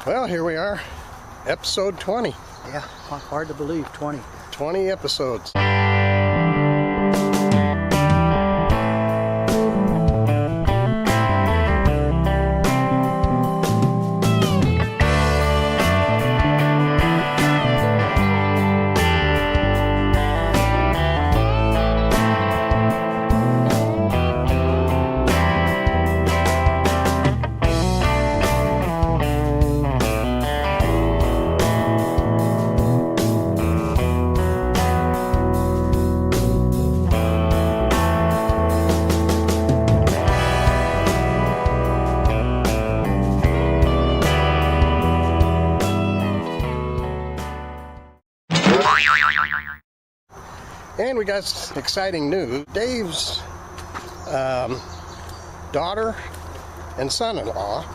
Well, here we are, episode 20. Yeah, hard to believe, 20. 20 episodes. And we got exciting news. Dave's daughter and son-in-law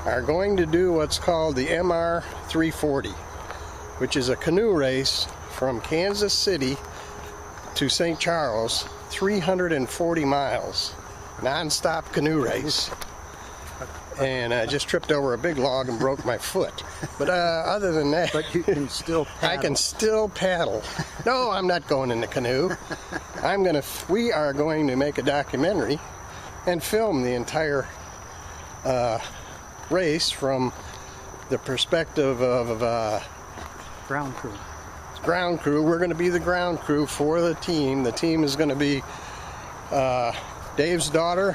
are going to do what's called the MR 340, which is a canoe race from Kansas City to St. Charles, 340 miles, non-stop canoe race. And I just tripped over a big log and broke my foot. But other than that... But you can still paddle. I can still paddle. No, I'm not going in the canoe. We are going to make a documentary and film the entire race from the perspective of ground crew. Ground crew. We're going to be the ground crew for the team. The team is going to be Dave's daughter,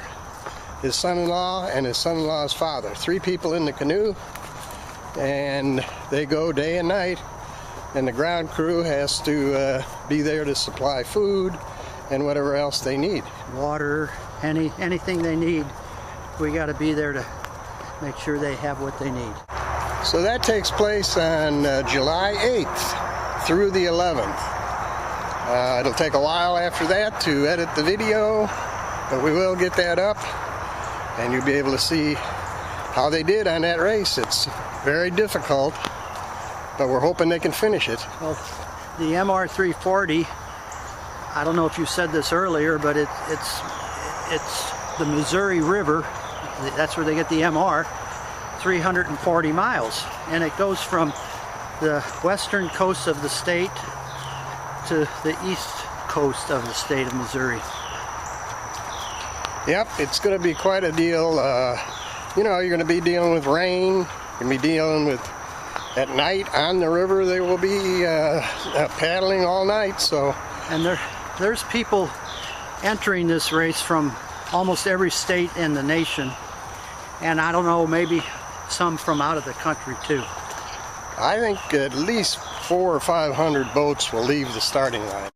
his son-in-law, and his son-in-law's father. 3 people in the canoe, and they go day and night, and the ground crew has to be there to supply food and whatever else they need. Water, anything they need, we got to be there to make sure they have what they need. So that takes place on July 8th through the 11th. It'll take a while after that to edit the video, but we will get that up. And you'll be able to see how they did on that race. It's very difficult, but we're hoping they can finish it. Well, the MR 340, I don't know if you said this earlier, but it's the Missouri River. That's where they get the MR, 340 miles. And it goes from the western coast of the state to the east coast of the state of Missouri. Yep, it's going to be quite a deal. You know, you're going to be dealing with rain. You're going to be dealing with, at night on the river, they will be paddling all night. So, and there's people entering this race from almost every state in the nation. And I don't know, maybe some from out of the country too. I think at least 400 or 500 boats will leave the starting line.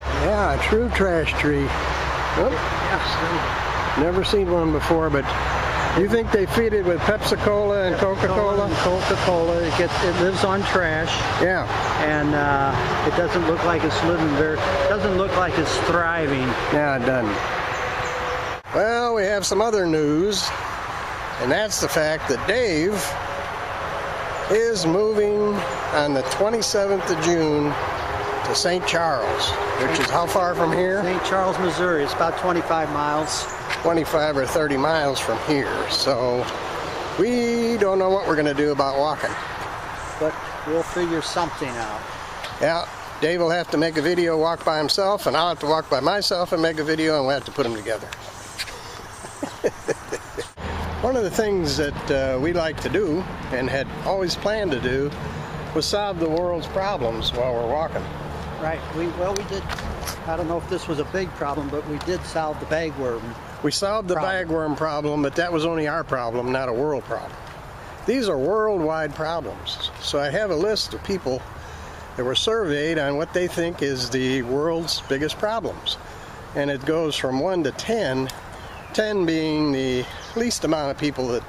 Yeah, a true trash tree. Oh, yes. Never seen one before, but you think they feed it with Pepsi-Cola and Coca-Cola? Coca-Cola. It lives on trash. Yeah. And it doesn't look like it's living very. Doesn't look like it's thriving. Yeah, it doesn't. Well, we have some other news, and that's the fact that Dave is moving on the 27th of June to St. Charles, which is how far from here? St. Charles, Missouri. It's about 25 miles. 25 or 30 miles from here. So we don't know what we're going to do about walking. But we'll figure something out. Yeah, Dave will have to make a video walk by himself, and I'll have to walk by myself and make a video, and we'll have to put them together. One of the things that we like to do, and had always planned to do, was solve the world's problems while we're walking. Right. We did. I don't know if this was a big problem, but we did solve the bagworm. We solved the bagworm problem, but that was only our problem, not a world problem. These are worldwide problems. So I have a list of people that were surveyed on what they think is the world's biggest problems. And it goes from 1 to 10, 10 being the least amount of people that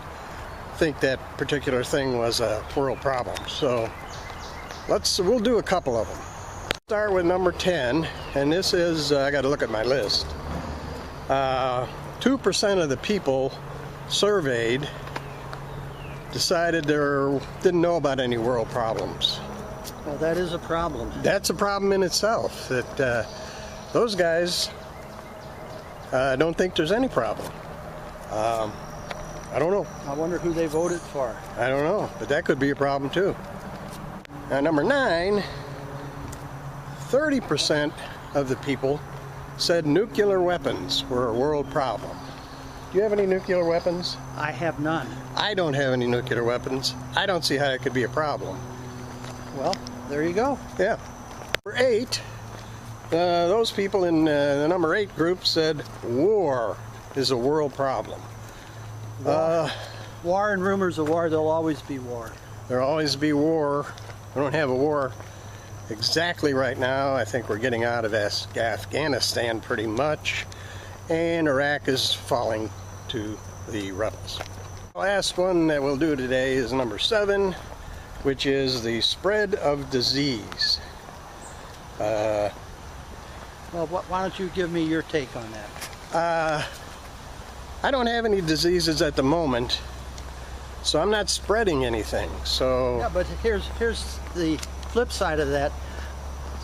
think that particular thing was a world problem. So we'll do a couple of them. Start with number 10, and this is, I got to look at my list. 2% of the people surveyed decided they didn't know about any world problems. Well, that is a problem. That's a problem in itself, that those guys don't think there's any problem. I don't know. I wonder who they voted for. I don't know, but that could be a problem too. Now, number 9, 30% of the people said nuclear weapons were a world problem. Do you have any nuclear weapons? I have none. I don't have any nuclear weapons. I don't see how it could be a problem. Well, there you go. Yeah. Number 8, those people in the number 8 group said war is a world problem. War and rumors of war, there'll always be war. There'll always be war. We don't have a war exactly right now. I think we're getting out of Afghanistan pretty much, and Iraq is falling to the rebels. The last one that we'll do today is number 7, which is the spread of disease. Well, why don't you give me your take on that? I don't have any diseases at the moment, so I'm not spreading anything. So Yeah, but here's the flip side of that.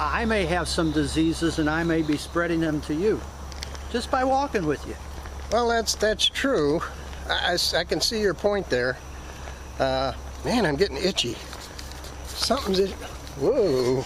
I may have some diseases and I may be spreading them to you just by walking with you. well, that's true. I can see your point there. Man, I'm getting itchy. Something's itchy. Whoa.